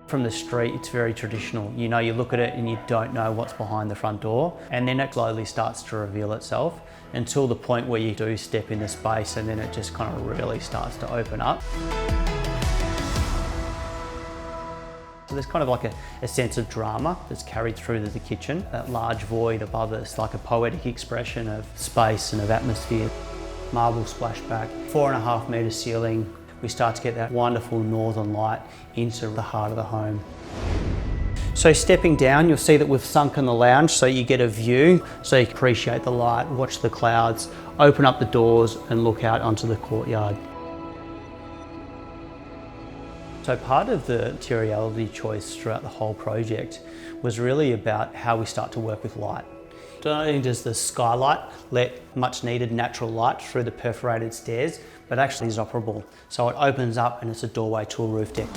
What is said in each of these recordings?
From the street, it's very traditional. You know, you look at it and you don't know what's behind the front door, and then it slowly starts to reveal itself until the point where you do step in the space, and then it just kind of really starts to open up. So there's kind of like a sense of drama that's carried through to the kitchen. That large void above us, like a poetic expression of space and of atmosphere. Marble splashback, 4.5 metre ceiling. We start to get that wonderful northern light into the heart of the home. So stepping down, you'll see that we've sunken the lounge so you get a view, so you can appreciate the light, watch the clouds, open up the doors and look out onto the courtyard. So part of the materiality choice throughout the whole project was really about how we start to work with light. Not only does the skylight let much needed natural light through the perforated stairs, but actually is operable. So it opens up and it's a doorway to a roof deck.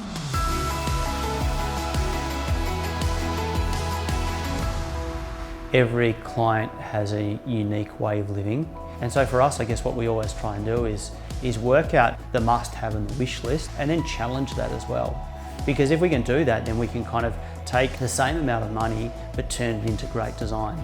Every client has a unique way of living. And so for us, I guess what we always try and do is work out the must-have and the wish list, and then challenge that as well. Because if we can do that, then we can kind of take the same amount of money, but turn it into great design.